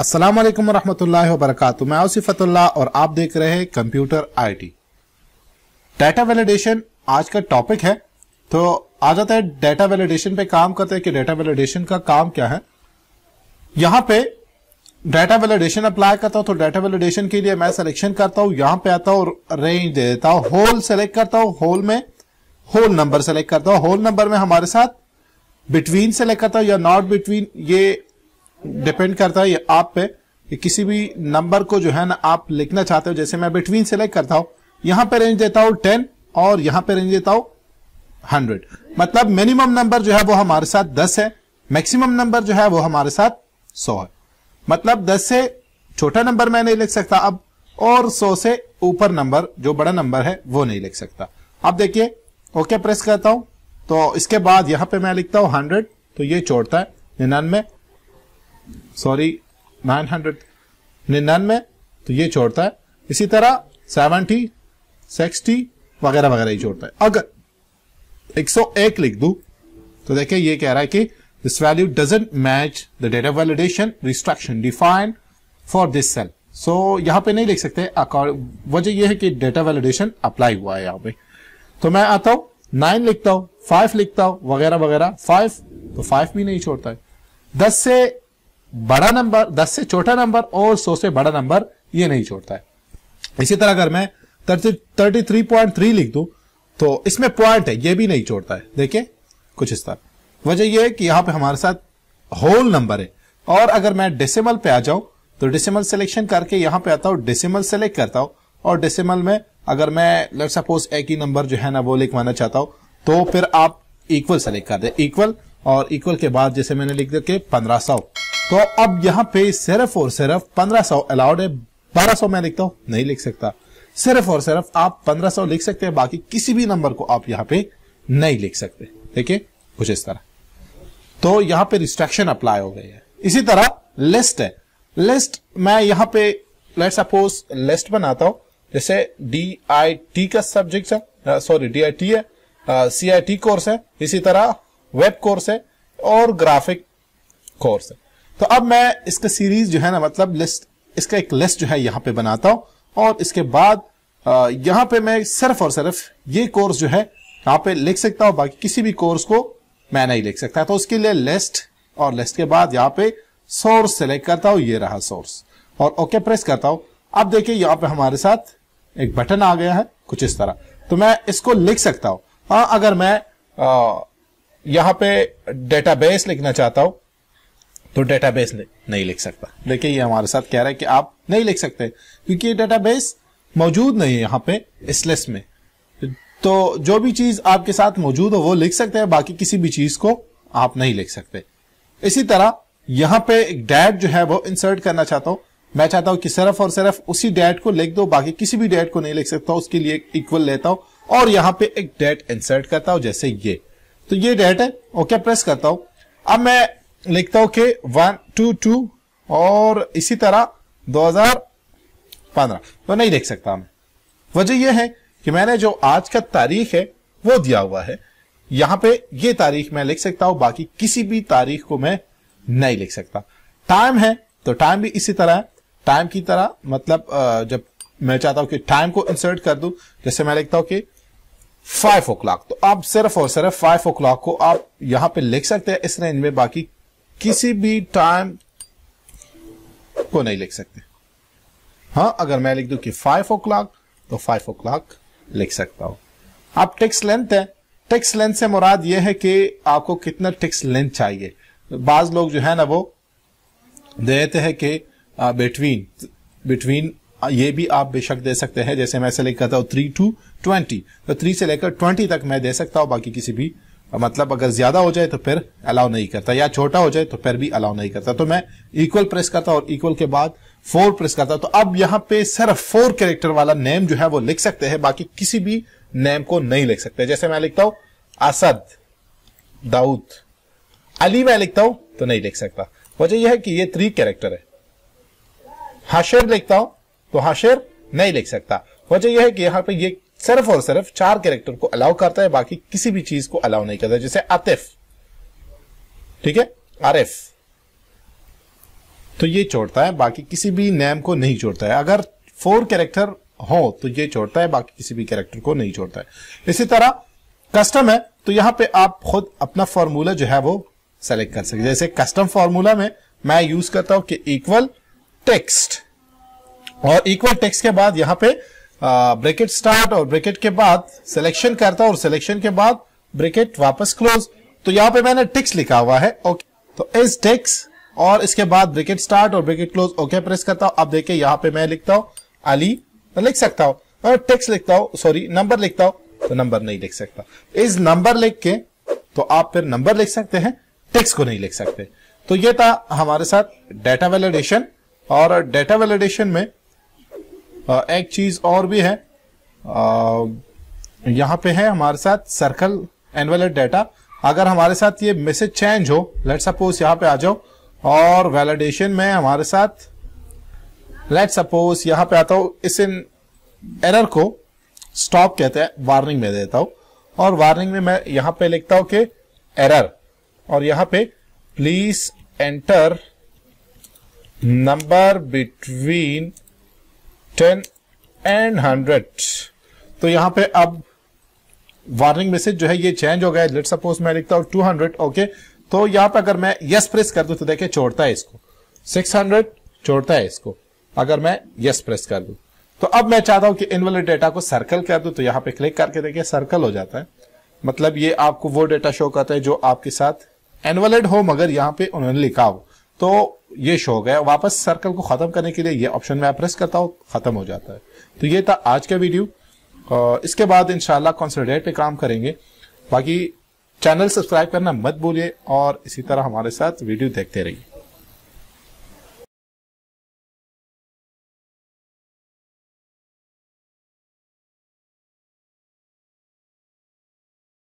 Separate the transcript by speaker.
Speaker 1: अस्सलाम वालेकुम रहमतुल्लाहि व बरकातुहू। मैं सिफतुल्लाह और आप देख रहे हैं कंप्यूटर आईटी। डाटा वैलिडेशन आज का टॉपिक है। तो आ जाता है डाटा वैलिडेशन पे काम करते हैं कि डाटा वैलिडेशन का काम क्या है। यहां पे डाटा वैलिडेशन अप्लाई करता हूं तो डाटा वैलिडेशन के लिए मैं सिलेक्शन करता हूं, यहां पे आता हूं, रेंज दे देता हूं, होल सेलेक्ट करता हूं, होल में होल नंबर सेलेक्ट करता हूं, होल नंबर में हमारे साथ बिटवीन सेलेक्ट करता हूं या नॉट बिटवीन, ये डिपेंड करता है ये आप पे कि किसी भी नंबर को जो है ना आप लिखना चाहते हो। जैसे मैं बिटवीन सेलेक्ट करता हूं, यहां पे रेंज देता हूं 10 और यहां पे रेंज देता हूं 100। मतलब मिनिमम नंबर जो है वो हमारे साथ 10 है, मैक्सिमम नंबर जो है वो हमारे साथ 100 है। मतलब 10 से छोटा नंबर मैं नहीं लिख सकता अब, और 100 से ऊपर नंबर जो बड़ा नंबर है वो नहीं लिख सकता। अब देखिए ओके प्रेस करता हूं तो इसके बाद यहां पे मैं लिखता हूं 100, तो ये छोड़ता है 99, 99, तो ये छोड़ता है। इसी तरह 70, 60 वगैरह वगैरह ही छोड़ता है। अगर 101 लिख दूं तो देखिए ये कह रहा है कि this value doesn't match the data validation restriction defined for this cell. So यहां पे नहीं लिख सकते। वजह यह है कि डेटा वैलिडेशन अप्लाई हुआ है यहां पे। तो मैं आता हूं 9 लिखता हूं, 5 लिखता हूं वगैरह वगैरह, 5 तो 5 भी नहीं छोड़ता है। 10 से बड़ा नंबर, 10 से छोटा नंबर और 100 से बड़ा नंबर ये नहीं छोड़ता है। इसी तरह अगर मैं 33.3 लिख दूं तो इसमें पॉइंट है, ये भी नहीं छोड़ता है। देखिए कुछ इस तरह। वजह यह है कि यहां पे हमारे साथ होल नंबर है। और अगर मैं डेसिमल पे आ जाऊं तो डेसिमल सिलेक्शन करके यहां पे आता हूं, डेसिमल सेलेक्ट करता हूं, और डेसिमल में अगर मैं लेट सपोज एक ही नंबर जो है ना वो लिखवाना चाहता हूं तो फिर आप इक्वल सेलेक्ट कर दे, इक्वल, और इक्वल के बाद जैसे मैंने लिख दिया कि 1500। तो अब यहां पे सिर्फ और सिर्फ 1500 अलाउड है। 1200 मैं लिखता हूं, नहीं लिख सकता। सिर्फ और सिर्फ आप 1500 लिख सकते हैं, बाकी किसी भी नंबर को आप यहां पे नहीं लिख सकते। देखिए कुछ इस तरह। तो यहां पे रिस्ट्रिक्शन अप्लाई हो गई है। इसी तरह लिस्ट है। लिस्ट मैं यहां पे लेट्स सपोज लिस्ट बनाता हूं, जैसे DIT का सब्जेक्ट है, सॉरी DIT है, CIT कोर्स है, इसी तरह वेब कोर्स है और ग्राफिक कोर्स है। तो अब मैं इसका सीरीज जो है ना, मतलब लिस्ट, इसका एक लिस्ट जो है यहां पे बनाता हूं, और इसके बाद यहां पे मैं सिर्फ और सिर्फ ये कोर्स जो है यहां पे लिख सकता हूं, बाकी किसी भी कोर्स को मैं नहीं लिख सकता। तो उसके लिए लिस्ट, और लिस्ट के बाद यहां पे सोर्स सेलेक्ट करता हूं, ये रहा सोर्स, और ओके प्रेस करता हूं। अब देखिए यहां पे हमारे साथ एक बटन आ गया है कुछ इस तरह। तो मैं इसको लिख सकता हूं। हाँ, अगर मैं यहां पे डेटाबेस लिखना चाहता हूं तो डेटाबेस नहीं लिख सकता। देखिए ये हमारे साथ कह रहा है कि आप नहीं लिख सकते क्योंकि ये डेटाबेस मौजूद नहीं है यहां पे इस लिस्ट में। तो जो भी चीज आपके साथ मौजूद हो वो लिख सकते हैं, बाकी किसी भी चीज को आप नहीं लिख सकते। इसी तरह यहां पे एक डेट जो है वो इंसर्ट करना चाहता हूं। मैं चाहता हूं कि सिर्फ और सिर्फ उसी डेट को लिख दो, बाकी किसी भी डेट को नहीं लिख सकता। उसके लिए इक्वल लेता हूं और यहां पे एक डेट इंसर्ट करता हूं, जैसे ये। तो ये डेट है, ओके प्रेस करता हूं। अब मैं लिखता हूं कि 122 और इसी तरह 2015, तो नहीं लिख सकता मैं। वजह यह है कि मैंने जो आज का तारीख है वो दिया हुआ है, यहां पे ये तारीख मैं लिख सकता हूं, बाकी किसी भी तारीख को मैं नहीं लिख सकता। टाइम है तो टाइम भी इसी तरह है, टाइम की तरह। मतलब जब मैं चाहता हूं कि टाइम को इंसर्ट कर दूं, जैसे मैं लिखता हूं कि 5 o'clock, तो आप सिर्फ और सिर्फ 5 o'clock को आप यहां पे लिख सकते हैं इस रेंज में, बाकी किसी भी टाइम को नहीं लिख सकते। हाँ, अगर मैं लिख दूं कि 5 o'clock तो 5 o'clock लिख सकता हूं। अब टेक्स्ट लेंथ है। टेक्स्ट लेंथ से मुराद यह है कि आपको कितना टेक्स्ट लेंथ चाहिए। बाज लोग जो है ना वो देते हैं कि बिटवीन ये भी आप बेशक दे सकते हैं। जैसे मैं सेलेक्ट करता हूं 3 to 20, तो 3 से लेकर 20 तक मैं दे सकता हूं, बाकी किसी भी, मतलब अगर ज्यादा हो जाए तो फिर अलाउ नहीं करता, या छोटा हो जाए तो फिर भी अलाउ नहीं करता। तो मैं इक्वल प्रेस करता हूं और इक्वल के बाद 4 प्रेस करता हूं। तो अब यहां पे सिर्फ 4 कैरेक्टर वाला नेम जो है वो लिख सकते हैं, बाकी किसी भी नेम को नहीं लिख सकते। जैसे मैं लिखता हूं असद, दाऊद, अली मैं लिखता हूं तो नहीं लिख सकता। वजह यह है कि ये 3 कैरेक्टर है। हाशिर लिखता हूं तो हाशिर नहीं लिख सकता। वजह यह है कि यहां पे ये सिर्फ और सिर्फ 4 कैरेक्टर को अलाउ करता है, बाकी किसी भी चीज को अलाउ नहीं करता। जैसे आतिफ, ठीक है, आरिफ, तो ये छोड़ता है, बाकी किसी भी नेम को नहीं छोड़ता है। अगर 4 कैरेक्टर हो तो ये छोड़ता है, बाकी किसी भी कैरेक्टर को नहीं छोड़ता है। इसी तरह कस्टम है, तो यहां पे आप खुद अपना फॉर्मूला जो है वो सेलेक्ट कर सकते। जैसे कस्टम फॉर्मूला में मैं यूज करता हूं कि इक्वल टेक्स्ट, और इक्वल टेक्स्ट के बाद यहां पे ब्रैकेट स्टार्ट और ब्रैकेट के बाद सिलेक्शन करता हूं और सिलेक्शन के बाद ब्रैकेट वापस क्लोज। तो यहां पे मैंने टेक्स्ट लिखा हुआ है, ओके, तो इस टेक्स्ट और इसके बाद ब्रैकेट स्टार्ट और ब्रैकेट क्लोज, ओके प्रेस करता हूं। अब देखिए यहां पे मैं लिखता हूं अली, लिख सकता हूं, और टेक्स्ट लिखता हूं, सॉरी नंबर लिखता हूं तो नंबर नहीं लिख सकता। इस नंबर लिख के तो आप फिर नंबर लिख सकते हैं, टेक्स्ट को नहीं लिख सकते। तो ये था हमारे साथ डेटा वैलिडेशन। और डेटा वैलिडेशन में एक चीज और भी है, यहां पे है हमारे साथ सर्कल इनवैलिड डेटा। अगर हमारे साथ ये मैसेज चेंज हो, लेट सपोज यहां पे आ जाओ और वैलिडेशन में हमारे साथ लेट सपोज यहां पे आता हूं, इस एरर को स्टॉप कहते हैं, वार्निंग में देता हूं, और वार्निंग में मैं यहां पे लिखता हूं कि एरर, और यहां पे please enter number between 10 and 100। तो यहां पे अब वार्निंग मैसेज जो है ये चेंज हो गया। लेट सपोज मैं लिखता हूं 200, ओके, तो यहां पे अगर मैं यस प्रेस कर दूं तो देखिए छोड़ता है इसको, 600 छोड़ता है इसको अगर मैं यस प्रेस कर दूं। तो अब मैं चाहता हूं कि इनवैलिड डेटा को सर्कल कर दूं, तो यहां पे क्लिक करके देखिए सर्कल हो जाता है। मतलब ये आपको वो डेटा शो करता है जो आपके साथ इनवैलिड हो मगर यहां पे उन्होंने लिखा हो, तो ये शो हो गया। वापस सर्कल को खत्म करने के लिए ये ऑप्शन मैं प्रेस करता हूं, खत्म हो जाता है। तो ये था आज का वीडियो, इसके बाद इंशाल्लाह कंसोलिडेट पे काम करेंगे। बाकी चैनल सब्सक्राइब करना मत भूलिए और इसी तरह हमारे साथ वीडियो देखते रहिए।